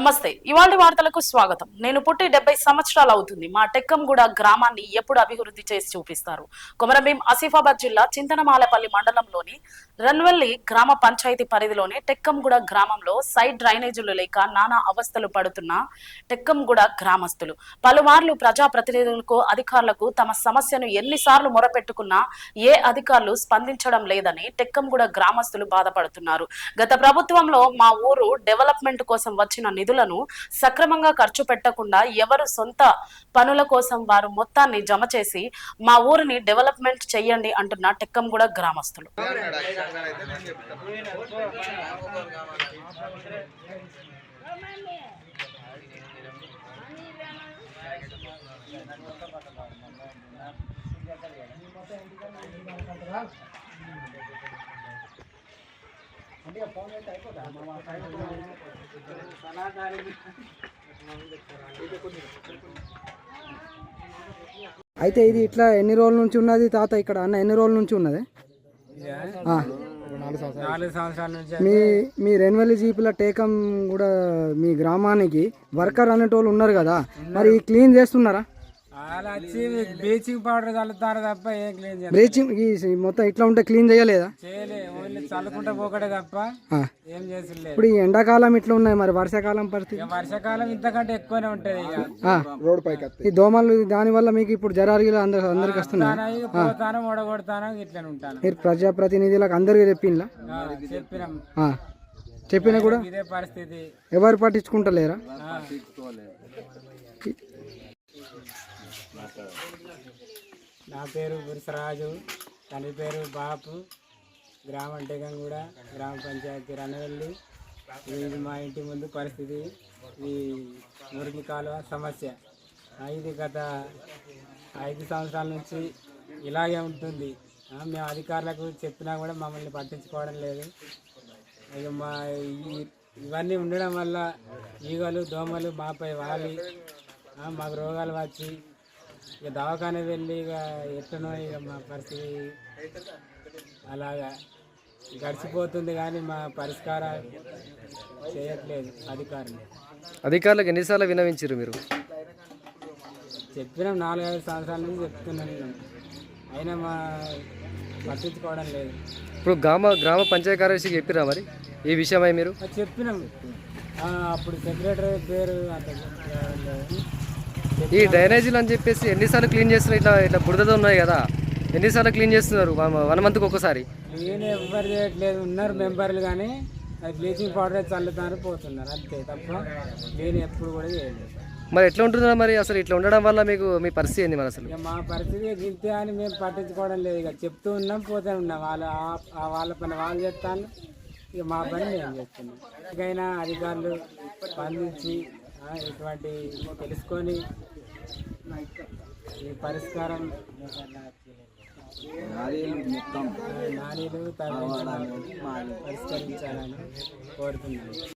నమస్తే. ఇవాల్టి వార్తలకు స్వాగతం. నేను పుట్టి 70 సంవత్సరాలు అవుతుంది. మా టెక్కంగూడ గ్రామాన్ని ఎప్పుడు అభివృద్ధి చేసి చూపిస్తారు? కొమరంభీం ఆసిఫాబాద్ జిల్లా చింతనమాలపల్లి మండలంలోని రన్వెల్లి గ్రామ పంచాయతీ పరిధిలోని టెక్కంగూడ గ్రామంలో సైడ్ డ్రైనేజీలు లేక నానా అవస్థలు పడుతున్న టెక్కంగూడ గ్రామస్తులు పలుమార్లు ప్రజాప్రతినిధులకు అధికారులకు తమ సమస్యను ఎన్నిసార్లు మొరపెట్టుకున్నా ఏ అధికారులు స్పందించడం లేదని టెక్కంగూడ గ్రామస్తులు బాధపడుతున్నారు. గత ప్రభుత్వంలో మా ఊరు డెవలప్మెంట్ కోసం వచ్చిన నిధులను సక్రమంగా ఖర్చు పెట్టకుండా ఎవరు సొంత పనుల కోసం వారు మొత్తాన్ని జమ చేసి మా ఊరిని డెవలప్మెంట్ చెయ్యండి అంటున్న టెక్కంగూడ గ్రామస్తులు. అయితే ఇది ఇట్లా ఎన్ని రోజుల నుంచి ఉన్నది తాత? ఇక్కడ అన్న ఎన్ని రోజుల నుంచి ఉన్నది? 4 సంవత్సరాల నుంచి. మీ రెన్వెల్లి జీపుల టేకం కూడా మీ గ్రామానికి వర్కర్ అనేటోళ్ళు ఉన్నారు కదా, మరి క్లీన్ చేస్తున్నారా? అలా వచ్చి బ్లీచింగ్ పౌడర్ చల్లుతారు తప్ప ఏం క్లీన్ చేయాలి? బ్లీచింగ్ మొత్తం ఇట్లా ఉంటే క్లీన్ చేయలేదా? చేయలే, ఓన్లీ చల్లుకుంటా పోకడే తప్ప ఏం చేసలేదు. ఇప్పుడు ఈ ఎండాకాలం ఇట్లా ఉన్నాయి, మరి వర్షాకాలం పరిస్థితి? వర్షాకాలం ఇంతకంటే ఎక్కువనే ఉంటది. రోడ్ పైకి ఈ దోమలు దాని వల్ల మీకు ఇప్పుడు జరాలు అందరికి వస్తున్నాయి. పోతాను ఓడగొడతాను ఇట్లనే ఉంటాను. మీరు ప్రజాప్రతినిధులకు అందరికి చెప్పినా? చెప్పినా కూడా ఇదే పరిస్థితి. ఎవరు పట్టించుకుంటలేరా? నా పేరు బురిసరాజు, తన పేరు బాపు, గ్రామం టెకంగూడ, గ్రామ పంచాయతీ రన్నవెల్లి. ఇది మా ఇంటి ముందు పరిస్థితి. ఈ మురికి కాలువ సమస్య ఇది గత 5 సంవత్సరాల నుంచి ఇలాగే ఉంటుంది. మేము అధికారులకు చెప్పినా కూడా మమ్మల్ని పట్టించుకోవడం లేదు. ఇక ఇవన్నీ ఉండడం వల్ల ఈగలు దోమలు మాపై వాలి మాకు రోగాలు వచ్చి ఇక దవాఖాన వెళ్ళి ఇక ఎట్లనో ఇక మా పరిస్థితి అలాగా గడిచిపోతుంది. కానీ మా పరిష్కారం చేయట్లేదు అధికారులు. అధికారులకు ఎన్నిసార్లు విన్నవించారు మీరు? చెప్పినాం, 4-5 సంవత్సరాల నుంచి చెప్తున్నాను, అయినా మా పట్టించుకోవడం లేదు. ఇప్పుడు గ్రామ పంచాయతీ కార్యదర్శికి చెప్పిరా మరి ఈ విషయమై మీరు? చెప్పినాం, అప్పుడు సెక్రటరీ పేరు ఈ డ్రైనేజీలు అని చెప్పేసి ఎన్నిసార్లు క్లీన్ చేస్తున్నారు? ఇట్లా బురదతో ఉన్నాయి కదా, ఎన్నిసార్లు క్లీన్ చేస్తున్నారు? 1 మంత్కి ఒక్కసారి. క్లీన్ ఎవ్వరు చేయట్లేదు. ఉన్నారు మెంబర్లు, కానీ అది బ్లీచింగ్ పౌడర్ చల్లుతారు పోతున్నారు అంతే తప్ప క్లీన్ ఎప్పుడు కూడా చేయలేదు. మరి ఎట్లా ఉంటుందా మరి అసలు? ఇట్లా ఉండడం వల్ల మీకు మీ పరిస్థితి ఏంది మరి అసలు? ఇక మా పరిస్థితి గింతే అని మేము పట్టించుకోవడం లేదు. ఇక చెప్తూ ఉన్నాం, పోతే ఉన్నాం. వాళ్ళ పని వాళ్ళు చేస్తాను, ఇక మా పని మేము చేస్తున్నాం. ఇకైనా అధికారులు స్పందించి ఇటువంటి తెలుసుకొని ఈ పరిష్కారం నాణ్యలు పరిష్కరించాలని కోరుతున్నాను.